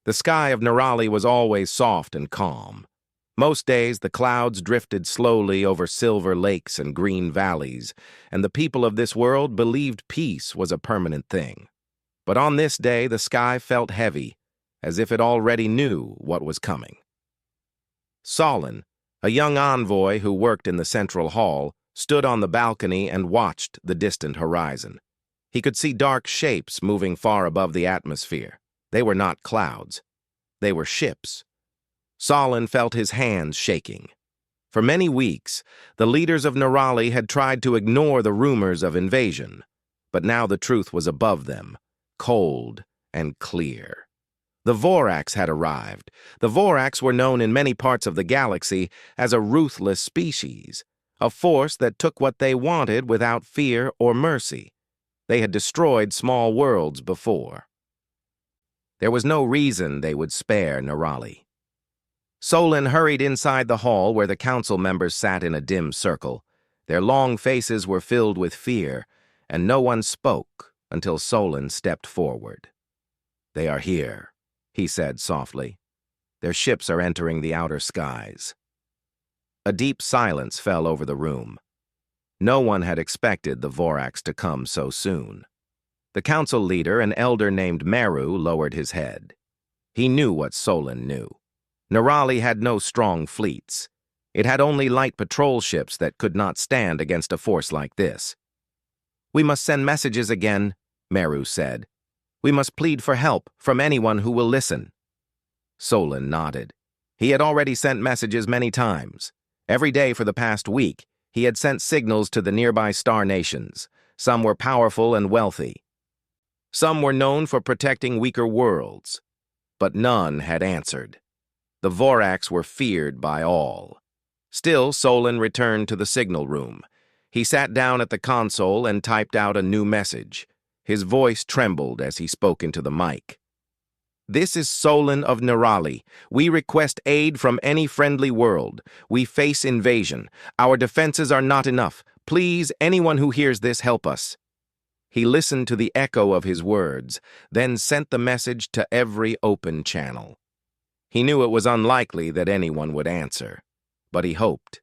The sky of Nerali was always soft and calm. Most days, the clouds drifted slowly over silver lakes and green valleys, and the people of this world believed peace was a permanent thing. But on this day, the sky felt heavy, as if it already knew what was coming. Solon, a young envoy who worked in the central hall, stood on the balcony and watched the distant horizon. He could see dark shapes moving far above the atmosphere. They were not clouds. They were ships. Solon felt his hands shaking. For many weeks, the leaders of Nerali had tried to ignore the rumors of invasion, but now the truth was above them, cold and clear. The Voraks had arrived. The Voraks were known in many parts of the galaxy as a ruthless species, a force that took what they wanted without fear or mercy. They had destroyed small worlds before. There was no reason they would spare Nerali. Solon hurried inside the hall where the council members sat in a dim circle. Their long faces were filled with fear, and no one spoke until Solon stepped forward. "They are here," he said softly. "Their ships are entering the outer skies." A deep silence fell over the room. No one had expected the Voraks to come so soon. The council leader, an elder named Meru, lowered his head. He knew what Solon knew. Nerali had no strong fleets. It had only light patrol ships that could not stand against a force like this. "We must send messages again," Meru said. "We must plead for help from anyone who will listen." Solon nodded. He had already sent messages many times. Every day for the past week, he had sent signals to the nearby star nations. Some were powerful and wealthy. Some were known for protecting weaker worlds, but none had answered. The Voraks were feared by all. Still, Solon returned to the signal room. He sat down at the console and typed out a new message. His voice trembled as he spoke into the mic. "This is Solon of Nerali. We request aid from any friendly world. We face invasion. Our defenses are not enough. Please, anyone who hears this, help us." He listened to the echo of his words, then sent the message to every open channel. He knew it was unlikely that anyone would answer, but he hoped.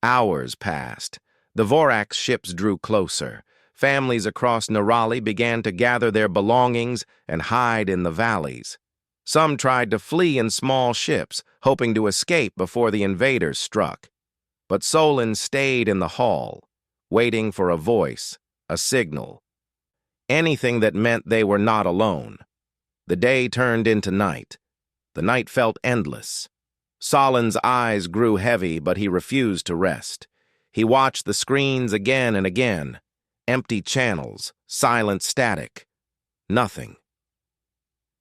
Hours passed. The Voraks ships drew closer. Families across Nerali began to gather their belongings and hide in the valleys. Some tried to flee in small ships, hoping to escape before the invaders struck. But Solon stayed in the hall, waiting for a voice, a signal. Anything that meant they were not alone. The day turned into night. The night felt endless. Solon's eyes grew heavy, but he refused to rest. He watched the screens again and again. Empty channels, silent static. Nothing.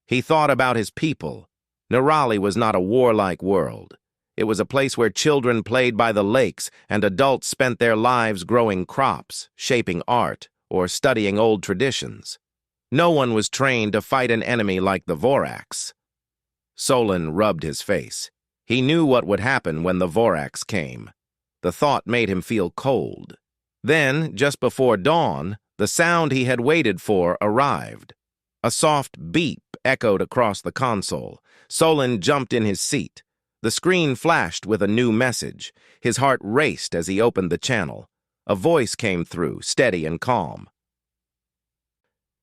He thought about his people. Nerali was not a warlike world. It was a place where children played by the lakes and adults spent their lives growing crops, shaping art, or studying old traditions. No one was trained to fight an enemy like the Voraks. Solon rubbed his face. He knew what would happen when the Voraks came. The thought made him feel cold. Then, just before dawn, the sound he had waited for arrived. A soft beep echoed across the console. Solon jumped in his seat. The screen flashed with a new message. His heart raced as he opened the channel. A voice came through, steady and calm.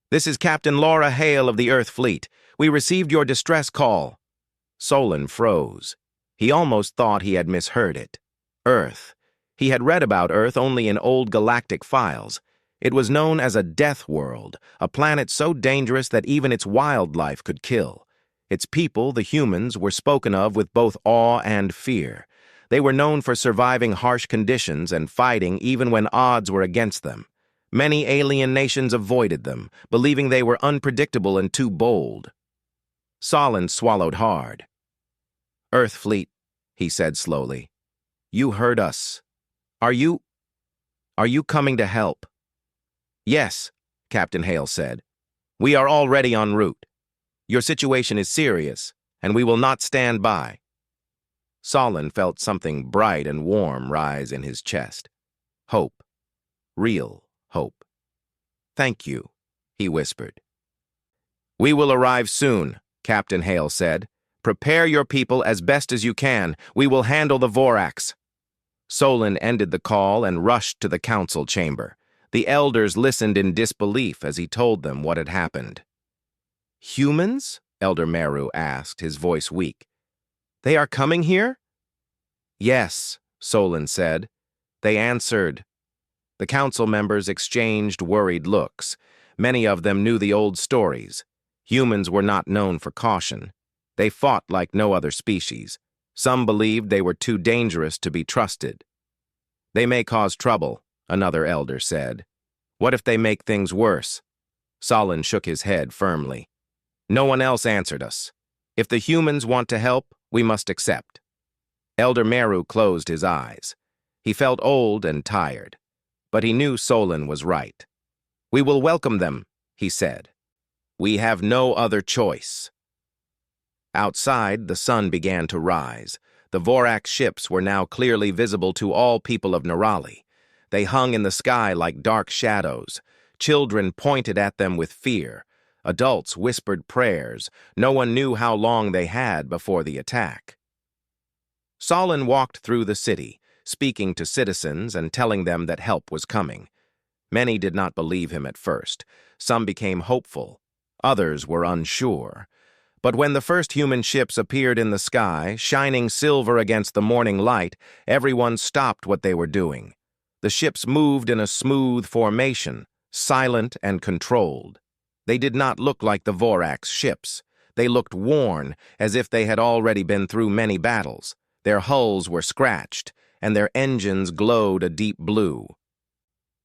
"This is Captain Laura Hale of the Earth Fleet. We received your distress call." Solon froze. He almost thought he had misheard it. Earth. He had read about Earth only in old galactic files. It was known as a death world, a planet so dangerous that even its wildlife could kill. Its people, the humans, were spoken of with both awe and fear. They were known for surviving harsh conditions and fighting even when odds were against them. Many alien nations avoided them, believing they were unpredictable and too bold. Solon swallowed hard. "Earth Fleet," he said slowly. "You heard us. Are you coming to help?" "Yes," Captain Hale said. "We are already en route. Your situation is serious, and we will not stand by." Solon felt something bright and warm rise in his chest. Hope. Real hope. "Thank you," he whispered. "We will arrive soon," Captain Hale said. "Prepare your people as best as you can. We will handle the Vorax." Solon ended the call and rushed to the council chamber. The elders listened in disbelief as he told them what had happened. "Humans?" Elder Meru asked, his voice weak. "They are coming here?" "Yes," Solon said. They answered. The council members exchanged worried looks. Many of them knew the old stories. Humans were not known for caution. They fought like no other species. Some believed they were too dangerous to be trusted. "They may cause trouble," another elder said. "What if they make things worse?" Solon shook his head firmly. "No one else answered us. If the humans want to help, we must accept." Elder Meru closed his eyes. He felt old and tired, but he knew Solon was right. "We will welcome them," he said. "We have no other choice." Outside, the sun began to rise. The Vorax ships were now clearly visible to all people of Nerali. They hung in the sky like dark shadows. Children pointed at them with fear. Adults whispered prayers. No one knew how long they had before the attack. Solon walked through the city, speaking to citizens and telling them that help was coming. Many did not believe him at first. Some became hopeful. Others were unsure. But when the first human ships appeared in the sky, shining silver against the morning light, everyone stopped what they were doing. The ships moved in a smooth formation, silent and controlled. They did not look like the Vorax ships. They looked worn, as if they had already been through many battles. Their hulls were scratched, and their engines glowed a deep blue.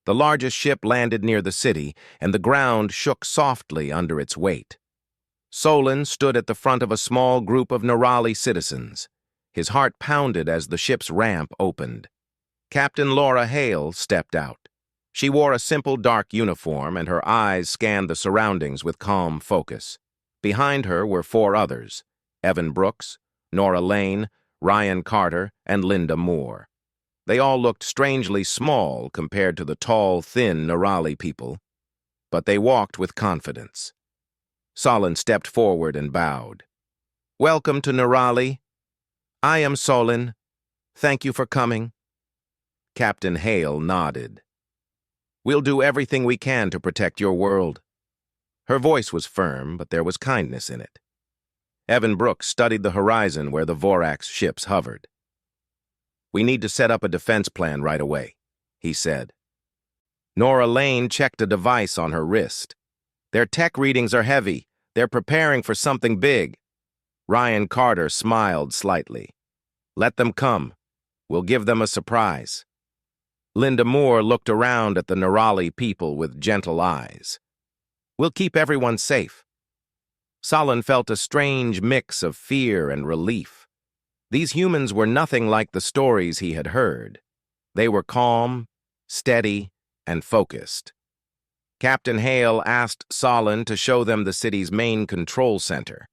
The largest ship landed near the city, and the ground shook softly under its weight. Solon stood at the front of a small group of Nerali citizens. His heart pounded as the ship's ramp opened. Captain Laura Hale stepped out. She wore a simple dark uniform, and her eyes scanned the surroundings with calm focus. Behind her were 4 others: Evan Brooks, Nora Lane, Ryan Carter, and Linda Moore. They all looked strangely small compared to the tall, thin Nerali people, but they walked with confidence. Solon stepped forward and bowed. "Welcome to Nerali. I am Solon. Thank you for coming." Captain Hale nodded. "We'll do everything we can to protect your world." Her voice was firm, but there was kindness in it. Evan Brooks studied the horizon where the Vorax ships hovered. "We need to set up a defense plan right away," he said. Nora Lane checked a device on her wrist. "Their tech readings are heavy. They're preparing for something big." Ryan Carter smiled slightly. "Let them come. We'll give them a surprise." Linda Moore looked around at the Nerali people with gentle eyes. "We'll keep everyone safe." Solon felt a strange mix of fear and relief. These humans were nothing like the stories he had heard. They were calm, steady, and focused. Captain Hale asked Solon to show them the city's main control center.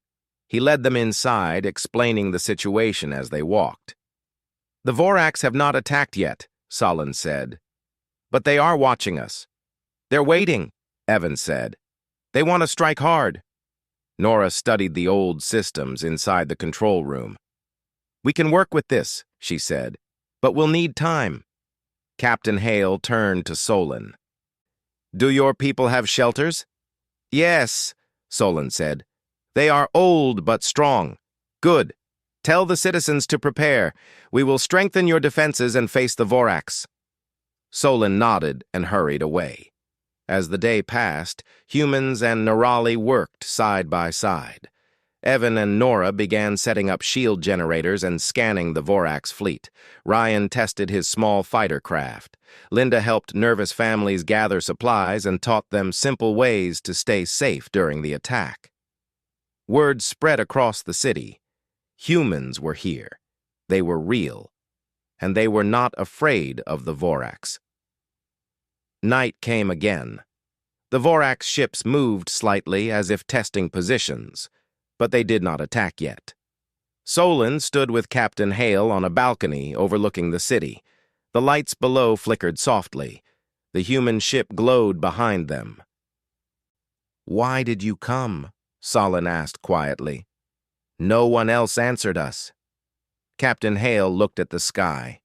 He led them inside, explaining the situation as they walked. "The Vorax have not attacked yet," Solon said. "But they are watching us." "They're waiting," Evan said. "They want to strike hard." Nora studied the old systems inside the control room. "We can work with this," she said, "but we'll need time." Captain Hale turned to Solon. "Do your people have shelters?" "Yes," Solon said. "They are old but strong." "Good. Tell the citizens to prepare. We will strengthen your defenses and face the Vorax." Solon nodded and hurried away. As the day passed, humans and Nerali worked side by side. Evan and Nora began setting up shield generators and scanning the Vorax fleet. Ryan tested his small fighter craft. Linda helped nervous families gather supplies and taught them simple ways to stay safe during the attack. Word spread across the city. Humans were here. They were real. And they were not afraid of the Vorax. Night came again. The Vorax ships moved slightly as if testing positions, but they did not attack yet. Solon stood with Captain Hale on a balcony overlooking the city. The lights below flickered softly. The human ship glowed behind them. "Why did you come?" Solon asked quietly. No one else answered us. Captain Hale looked at the sky.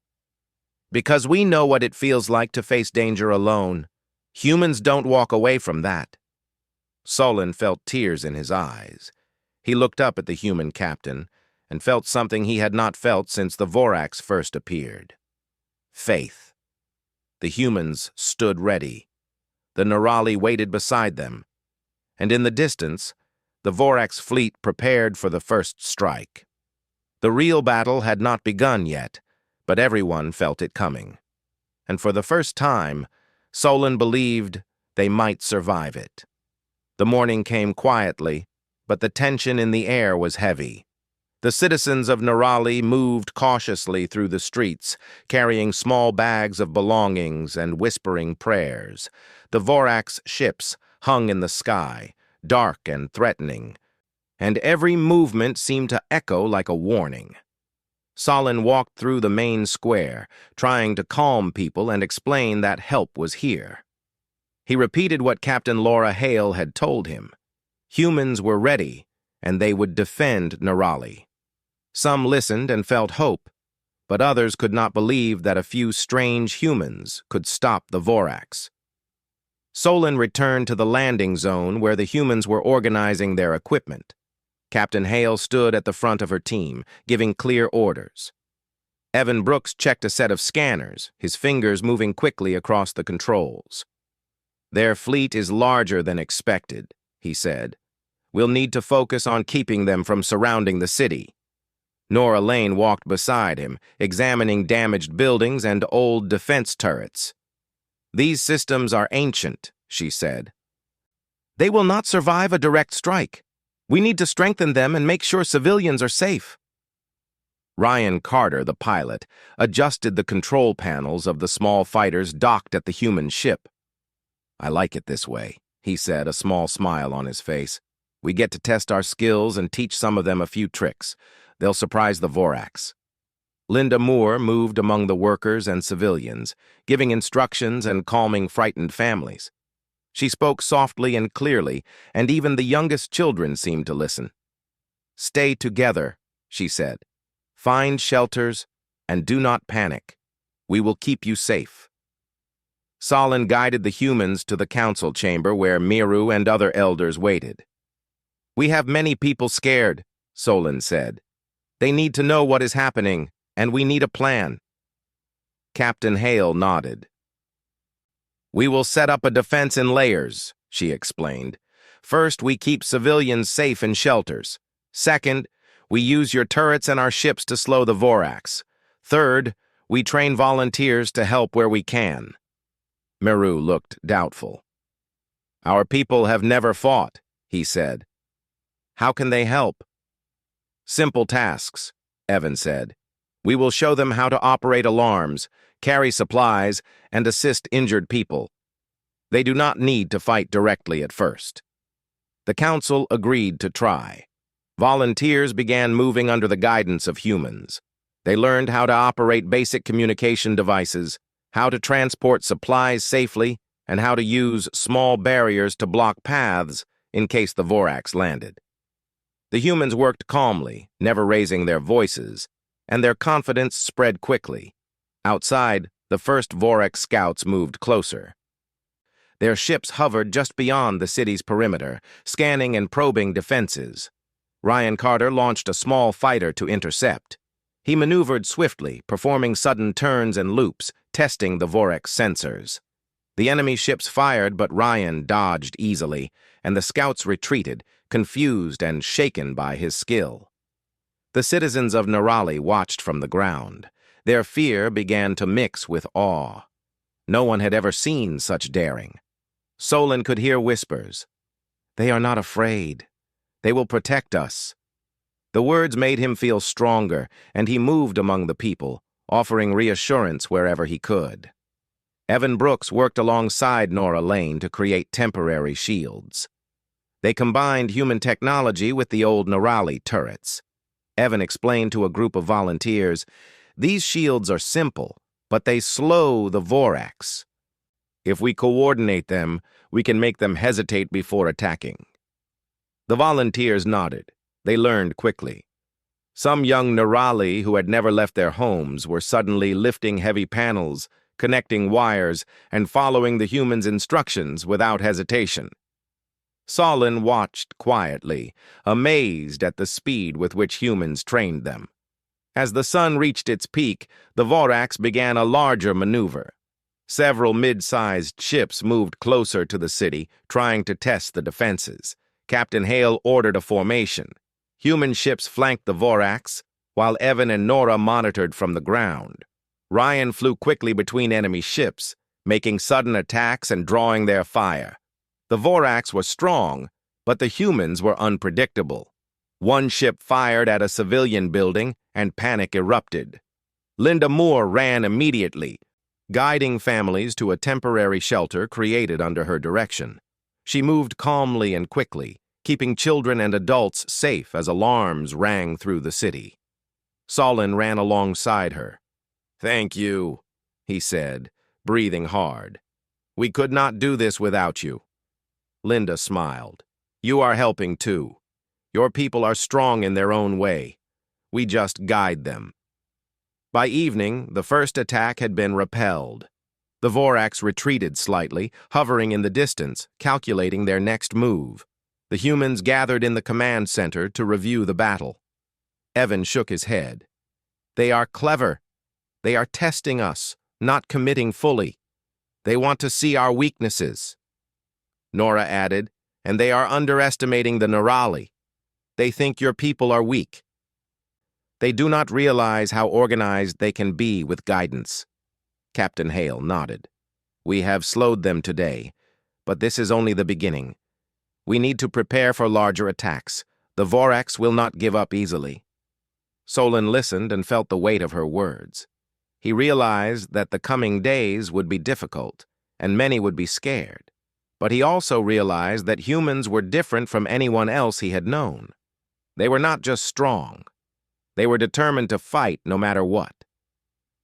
Because we know what it feels like to face danger alone. Humans don't walk away from that. Solon felt tears in his eyes. He looked up at the human captain and felt something he had not felt since the Vorax first appeared. Faith. The humans stood ready. The Nerali waited beside them. And in the distance, the Vorax fleet prepared for the first strike. The real battle had not begun yet, but everyone felt it coming. And for the first time, Solon believed they might survive it. The morning came quietly, but the tension in the air was heavy. The citizens of Nerali moved cautiously through the streets, carrying small bags of belongings and whispering prayers. The Vorax ships hung in the sky, dark and threatening, and every movement seemed to echo like a warning. Solon walked through the main square, trying to calm people and explain that help was here. He repeated what Captain Laura Hale had told him. Humans were ready, and they would defend Nerali. Some listened and felt hope, but others could not believe that a few strange humans could stop the Vorax. Solon returned to the landing zone where the humans were organizing their equipment. Captain Hale stood at the front of her team, giving clear orders. Evan Brooks checked a set of scanners, his fingers moving quickly across the controls. Their fleet is larger than expected, he said. We'll need to focus on keeping them from surrounding the city. Nora Lane walked beside him, examining damaged buildings and old defense turrets. These systems are ancient, she said. They will not survive a direct strike. We need to strengthen them and make sure civilians are safe. Ryan Carter, the pilot, adjusted the control panels of the small fighters docked at the human ship. I like it this way, he said, a small smile on his face. We get to test our skills and teach some of them a few tricks. They'll surprise the Vorax. Linda Moore moved among the workers and civilians, giving instructions and calming frightened families. She spoke softly and clearly, and even the youngest children seemed to listen. Stay together, she said. Find shelters and do not panic. We will keep you safe. Solon guided the humans to the council chamber where Miru and other elders waited. We have many people scared, Solon said. They need to know what is happening, and we need a plan. Captain Hale nodded. We will set up a defense in layers, she explained. First, we keep civilians safe in shelters. Second, we use your turrets and our ships to slow the Vorax. Third, we train volunteers to help where we can. Miru looked doubtful. Our people have never fought, he said. How can they help? Simple tasks, Evan said. We will show them how to operate alarms, carry supplies, and assist injured people. They do not need to fight directly at first. The council agreed to try. Volunteers began moving under the guidance of humans. They learned how to operate basic communication devices, how to transport supplies safely, and how to use small barriers to block paths in case the Vorax landed. The humans worked calmly, never raising their voices, and their confidence spread quickly. Outside, the first Vorax scouts moved closer. Their ships hovered just beyond the city's perimeter, scanning and probing defenses. Ryan Carter launched a small fighter to intercept. He maneuvered swiftly, performing sudden turns and loops, testing the Vorax sensors. The enemy ships fired, but Ryan dodged easily, and the scouts retreated, confused and shaken by his skill. The citizens of Nerali watched from the ground. Their fear began to mix with awe. No one had ever seen such daring. Solon could hear whispers. They are not afraid. They will protect us. The words made him feel stronger, and he moved among the people, offering reassurance wherever he could. Evan Brooks worked alongside Nora Lane to create temporary shields. They combined human technology with the old Nerali turrets. Evan explained to a group of volunteers, these shields are simple, but they slow the Vorax. If we coordinate them, we can make them hesitate before attacking. The volunteers nodded. They learned quickly. Some young Nirali who had never left their homes were suddenly lifting heavy panels, connecting wires, and following the humans' instructions without hesitation. Solon watched quietly, amazed at the speed with which humans trained them. As the sun reached its peak, the Vorax began a larger maneuver. Several mid-sized ships moved closer to the city, trying to test the defenses. Captain Hale ordered a formation. Human ships flanked the Vorax, while Evan and Nora monitored from the ground. Ryan flew quickly between enemy ships, making sudden attacks and drawing their fire. The Vorax was strong, but the humans were unpredictable. One ship fired at a civilian building, and panic erupted. Linda Moore ran immediately, guiding families to a temporary shelter created under her direction. She moved calmly and quickly, keeping children and adults safe as alarms rang through the city. Solon ran alongside her. "Thank you," he said, breathing hard. "We could not do this without you." Linda smiled. "You are helping too. Your people are strong in their own way. We just guide them." By evening, the first attack had been repelled. The Vorax retreated slightly, hovering in the distance, calculating their next move. The humans gathered in the command center to review the battle. Evan shook his head. "They are clever. They are testing us, not committing fully. They want to see our weaknesses." Nora added, "And they are underestimating the Nirali. They think your people are weak. They do not realize how organized they can be with guidance." Captain Hale nodded. "We have slowed them today, but this is only the beginning. We need to prepare for larger attacks. The Vorax will not give up easily." Solon listened and felt the weight of her words. He realized that the coming days would be difficult, and many would be scared. But he also realized that humans were different from anyone else he had known. They were not just strong. They were determined to fight no matter what.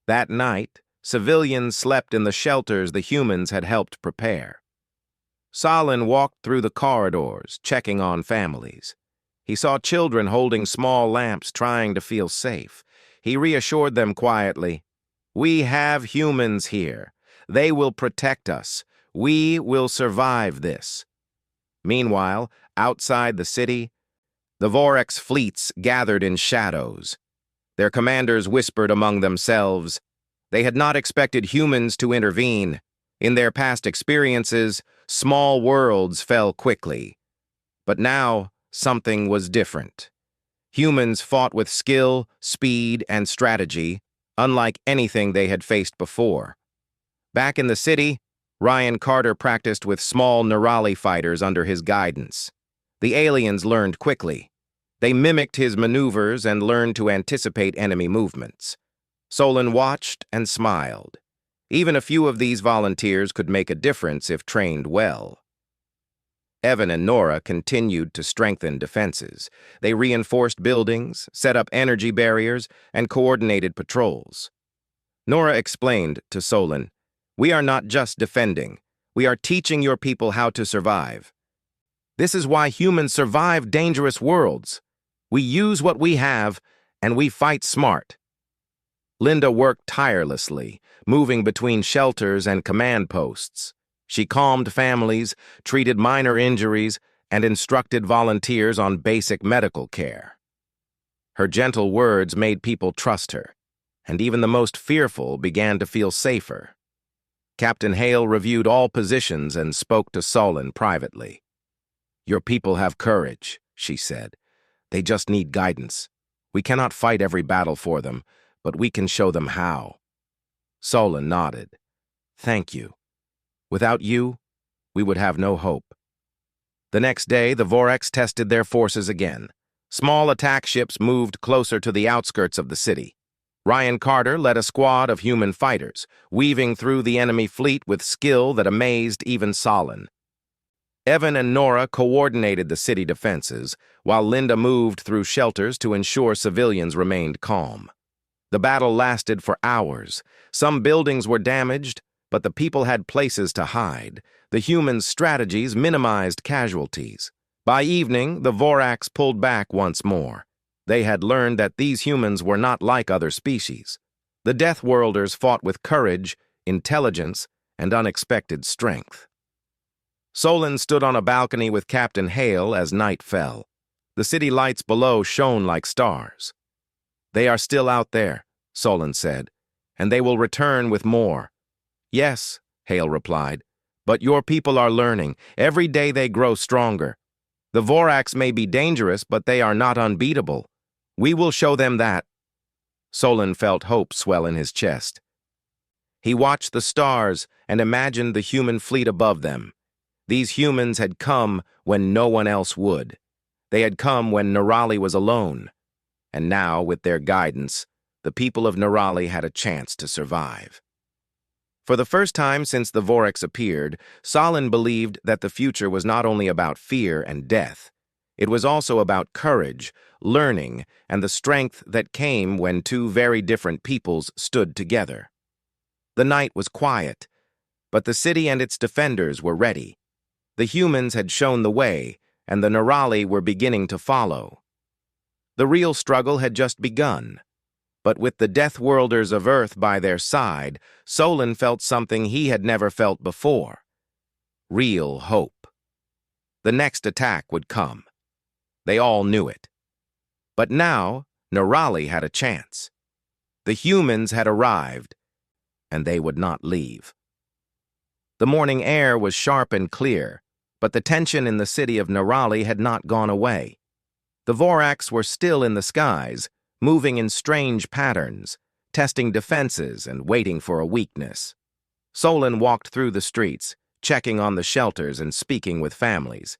That night, civilians slept in the shelters the humans had helped prepare. Solon walked through the corridors, checking on families. He saw children holding small lamps, trying to feel safe. He reassured them quietly, "We have humans here. They will protect us. We will survive this." Meanwhile, outside the city, the Vorax fleets gathered in shadows. Their commanders whispered among themselves. They had not expected humans to intervene. In their past experiences, small worlds fell quickly. But now, something was different. Humans fought with skill, speed, and strategy, unlike anything they had faced before. Back in the city, Ryan Carter practiced with small Nirali fighters under his guidance. The aliens learned quickly. They mimicked his maneuvers and learned to anticipate enemy movements. Solon watched and smiled. Even a few of these volunteers could make a difference if trained well. Evan and Nora continued to strengthen defenses. They reinforced buildings, set up energy barriers, and coordinated patrols. Nora explained to Solon, "We are not just defending. We are teaching your people how to survive. This is why humans survive dangerous worlds. We use what we have, and we fight smart." Linda worked tirelessly, moving between shelters and command posts. She calmed families, treated minor injuries, and instructed volunteers on basic medical care. Her gentle words made people trust her, and even the most fearful began to feel safer. Captain Hale reviewed all positions and spoke to Solon privately. "Your people have courage," she said. "They just need guidance. We cannot fight every battle for them, but we can show them how." Solon nodded. "Thank you. Without you, we would have no hope." The next day, the Vorax tested their forces again. Small attack ships moved closer to the outskirts of the city. Ryan Carter led a squad of human fighters, weaving through the enemy fleet with skill that amazed even Solon. Evan and Nora coordinated the city defenses, while Linda moved through shelters to ensure civilians remained calm. The battle lasted for hours. Some buildings were damaged, but the people had places to hide. The humans' strategies minimized casualties. By evening, the Vorax pulled back once more. They had learned that these humans were not like other species. The Deathworlders fought with courage, intelligence, and unexpected strength. Solon stood on a balcony with Captain Hale as night fell. The city lights below shone like stars. "They are still out there," Solon said, "and they will return with more." "Yes," Hale replied, "but your people are learning. Every day they grow stronger. The Vorax may be dangerous, but they are not unbeatable. We will show them that." Solon felt hope swell in his chest. He watched the stars and imagined the human fleet above them. These humans had come when no one else would. They had come when Nerali was alone. And now, with their guidance, the people of Nerali had a chance to survive. For the first time since the Vorax appeared, Solon believed that the future was not only about fear and death. It was also about courage, learning, and the strength that came when two very different peoples stood together. The night was quiet, but the city and its defenders were ready. The humans had shown the way, and the Nerali were beginning to follow. The real struggle had just begun. But with the Deathworlders of Earth by their side, Solon felt something he had never felt before. Real hope. The next attack would come. They all knew it. But now, Nerali had a chance. The humans had arrived, and they would not leave. The morning air was sharp and clear, but the tension in the city of Nerali had not gone away. The Vorax were still in the skies, moving in strange patterns, testing defenses and waiting for a weakness. Solon walked through the streets, checking on the shelters and speaking with families.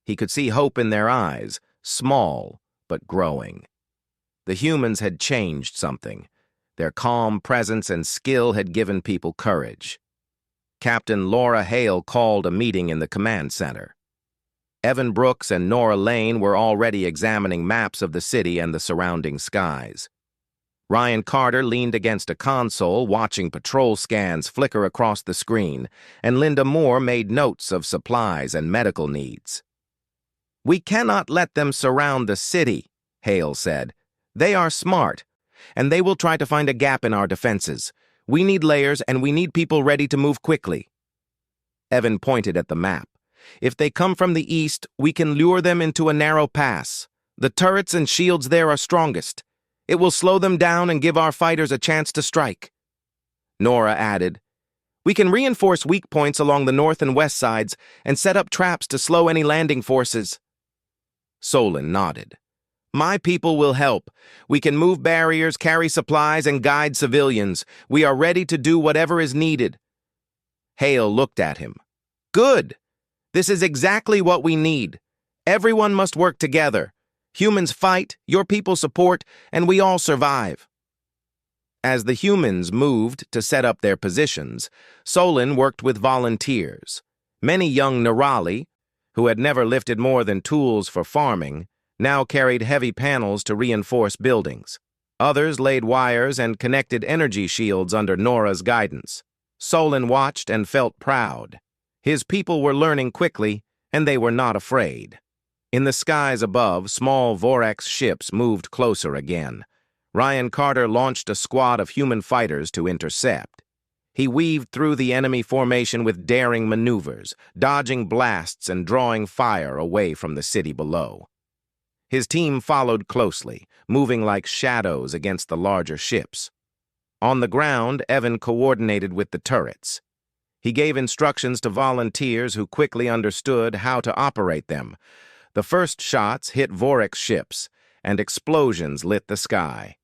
He could see hope in their eyes, small but growing. The humans had changed something. Their calm presence and skill had given people courage. Captain Laura Hale called a meeting in the command center. Evan Brooks and Nora Lane were already examining maps of the city and the surrounding skies. Ryan Carter leaned against a console, watching patrol scans flicker across the screen, and Linda Moore made notes of supplies and medical needs. "We cannot let them surround the city," Hale said. "They are smart, and they will try to find a gap in our defenses. We need layers, and we need people ready to move quickly." Evan pointed at the map. "If they come from the east, we can lure them into a narrow pass. The turrets and shields there are strongest. It will slow them down and give our fighters a chance to strike." Nora added, "We can reinforce weak points along the north and west sides and set up traps to slow any landing forces." Solon nodded. "My people will help. We can move barriers, carry supplies, and guide civilians. We are ready to do whatever is needed." Hale looked at him. "Good. This is exactly what we need. Everyone must work together. Humans fight, your people support, and we all survive." As the humans moved to set up their positions, Solon worked with volunteers. Many young Nerali, who had never lifted more than tools for farming, now carried heavy panels to reinforce buildings. Others laid wires and connected energy shields under Nora's guidance. Solon watched and felt proud. His people were learning quickly, and they were not afraid. In the skies above, small Vorax ships moved closer again. Ryan Carter launched a squad of human fighters to intercept. He weaved through the enemy formation with daring maneuvers, dodging blasts and drawing fire away from the city below. His team followed closely, moving like shadows against the larger ships. On the ground, Evan coordinated with the turrets. He gave instructions to volunteers who quickly understood how to operate them. The first shots hit Vorax ships, and explosions lit the sky.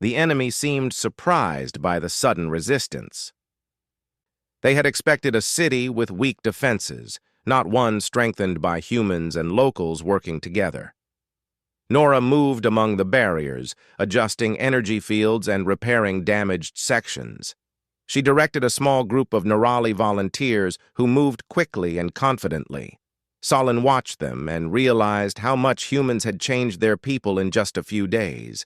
The enemy seemed surprised by the sudden resistance. They had expected a city with weak defenses, not one strengthened by humans and locals working together. Nora moved among the barriers, adjusting energy fields and repairing damaged sections. She directed a small group of Nerali volunteers who moved quickly and confidently. Solon watched them and realized how much humans had changed their people in just a few days.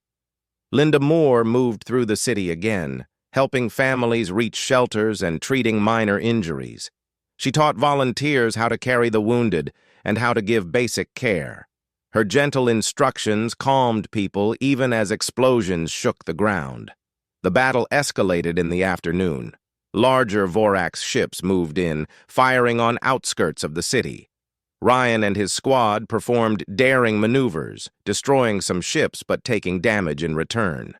Linda Moore moved through the city again, helping families reach shelters and treating minor injuries. She taught volunteers how to carry the wounded and how to give basic care. Her gentle instructions calmed people even as explosions shook the ground. The battle escalated in the afternoon. Larger Vorax ships moved in, firing on outskirts of the city. Ryan and his squad performed daring maneuvers, destroying some ships but taking damage in return.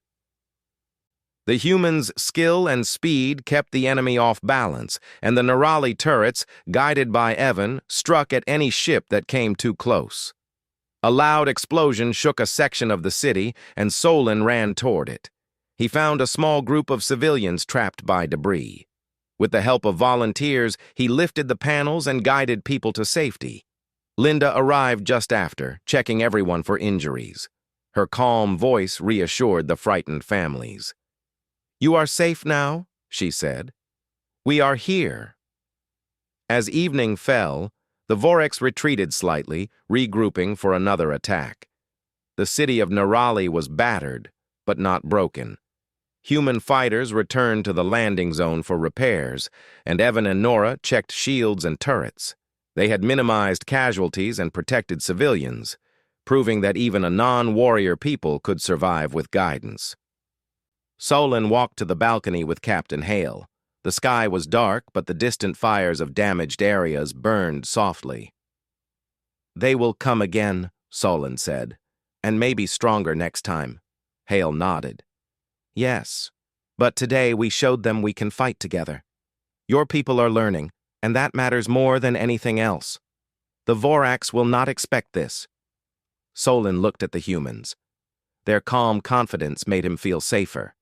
The humans' skill and speed kept the enemy off balance, and the Nerali turrets, guided by Evan, struck at any ship that came too close. A loud explosion shook a section of the city, and Solon ran toward it. He found a small group of civilians trapped by debris. With the help of volunteers, he lifted the panels and guided people to safety. Linda arrived just after, checking everyone for injuries. Her calm voice reassured the frightened families. "You are safe now," she said. "We are here." As evening fell, the Vorax retreated slightly, regrouping for another attack. The city of Nerali was battered, but not broken. Human fighters returned to the landing zone for repairs, and Evan and Nora checked shields and turrets. They had minimized casualties and protected civilians, proving that even a non-warrior people could survive with guidance. Solon walked to the balcony with Captain Hale. The sky was dark, but the distant fires of damaged areas burned softly. "They will come again," Solon said, "and maybe stronger next time." Hale nodded. "Yes, but today we showed them we can fight together. Your people are learning, and that matters more than anything else. The Vorax will not expect this." Solon looked at the humans. Their calm confidence made him feel safer.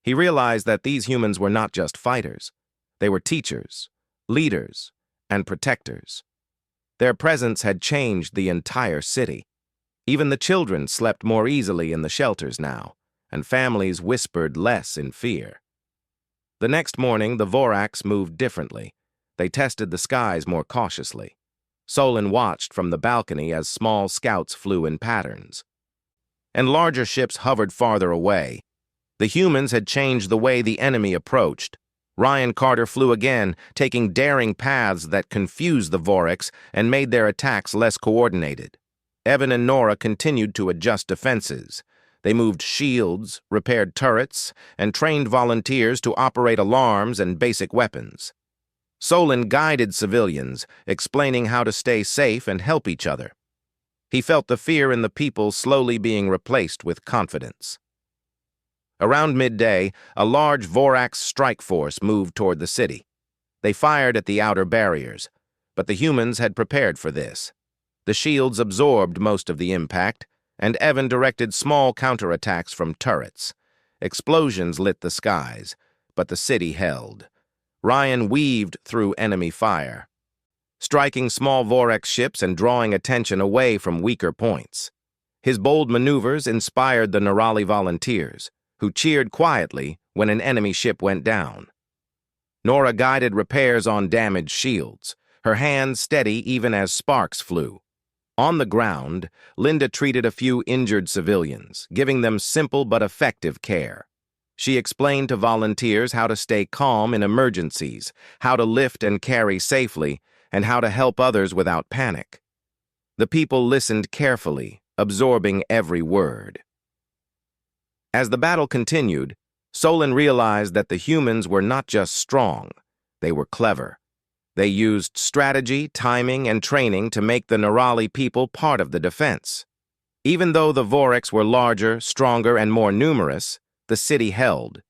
He realized that these humans were not just fighters. They were teachers, leaders, and protectors. Their presence had changed the entire city. Even the children slept more easily in the shelters now, and families whispered less in fear. The next morning, the Vorax moved differently. They tested the skies more cautiously. Solon watched from the balcony as small scouts flew in patterns. And larger ships hovered farther away. The humans had changed the way the enemy approached. Ryan Carter flew again, taking daring paths that confused the Vorax and made their attacks less coordinated. Evan and Nora continued to adjust defenses. They moved shields, repaired turrets, and trained volunteers to operate alarms and basic weapons. Solon guided civilians, explaining how to stay safe and help each other. He felt the fear in the people slowly being replaced with confidence. Around midday, a large Vorax strike force moved toward the city. They fired at the outer barriers, but the humans had prepared for this. The shields absorbed most of the impact, and Evan directed small counterattacks from turrets. Explosions lit the skies, but the city held. Ryan weaved through enemy fire, striking small Vorax ships and drawing attention away from weaker points. His bold maneuvers inspired the Nerali volunteers, who cheered quietly when an enemy ship went down. Nora guided repairs on damaged shields, her hands steady even as sparks flew. On the ground, Linda treated a few injured civilians, giving them simple but effective care. She explained to volunteers how to stay calm in emergencies, how to lift and carry safely, and how to help others without panic. The people listened carefully, absorbing every word. As the battle continued, Solon realized that the humans were not just strong, they were clever. They used strategy, timing, and training to make the Nerali people part of the defense. Even though the Vorax were larger, stronger, and more numerous, the city held.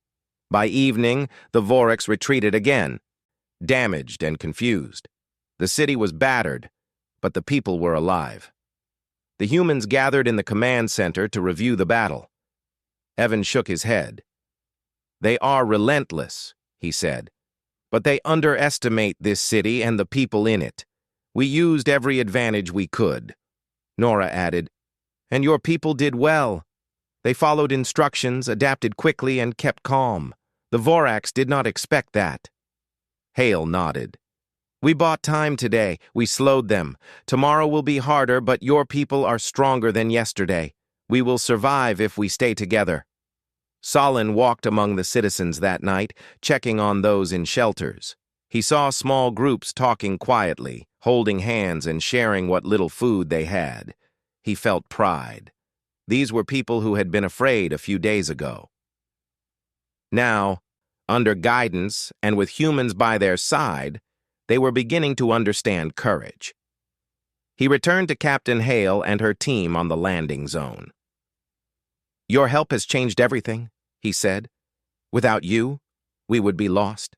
By evening, the Vorax retreated again, damaged and confused. The city was battered, but the people were alive. The humans gathered in the command center to review the battle. Evan shook his head. "They are relentless," he said, "but they underestimate this city and the people in it. We used every advantage we could." Nora added, "And your people did well. They followed instructions, adapted quickly, and kept calm. The Vorax did not expect that." Hale nodded. "We bought time today. We slowed them. Tomorrow will be harder, but your people are stronger than yesterday. We will survive if we stay together." Solon walked among the citizens that night, checking on those in shelters. He saw small groups talking quietly, holding hands and sharing what little food they had. He felt pride. These were people who had been afraid a few days ago. Now, under guidance and with humans by their side, they were beginning to understand courage. He returned to Captain Hale and her team on the landing zone. "Your help has changed everything," he said. "Without you, we would be lost."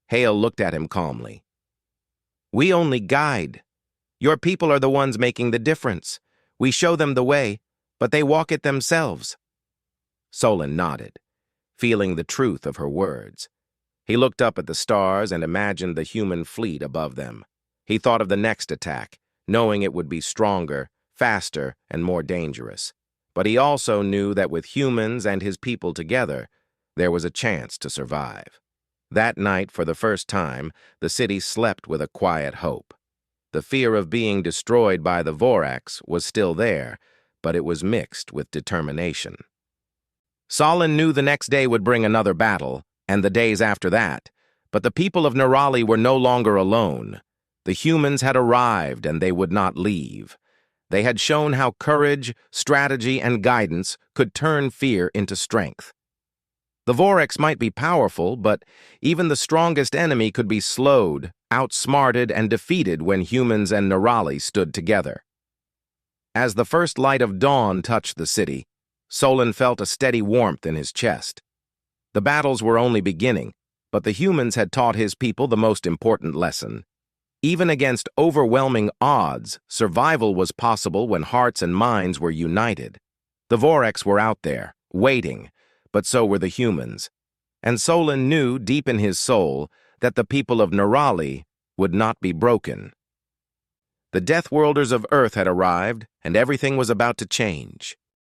Hale looked at him calmly. "We only guide. Your people are the ones making the difference. We show them the way, but they walk it themselves." Solon nodded, feeling the truth of her words. He looked up at the stars and imagined the human fleet above them. He thought of the next attack, knowing it would be stronger, faster, and more dangerous. But he also knew that with humans and his people together, there was a chance to survive. That night, for the first time, the city slept with a quiet hope. The fear of being destroyed by the Orcs was still there, but it was mixed with determination. Solon knew the next day would bring another battle, and the days after that, but the people of Nerali were no longer alone. The humans had arrived, and they would not leave. They had shown how courage, strategy, and guidance could turn fear into strength. The Orcs might be powerful, but even the strongest enemy could be slowed, outsmarted, and defeated when humans and Nerali stood together. As the first light of dawn touched the city, Solon felt a steady warmth in his chest. The battles were only beginning, but the humans had taught his people the most important lesson. Even against overwhelming odds, survival was possible when hearts and minds were united. The Orcs were out there, waiting, but so were the humans. And Solon knew deep in his soul that the people of Nerali would not be broken. The Deathworlders of Earth had arrived, and everything was about to change.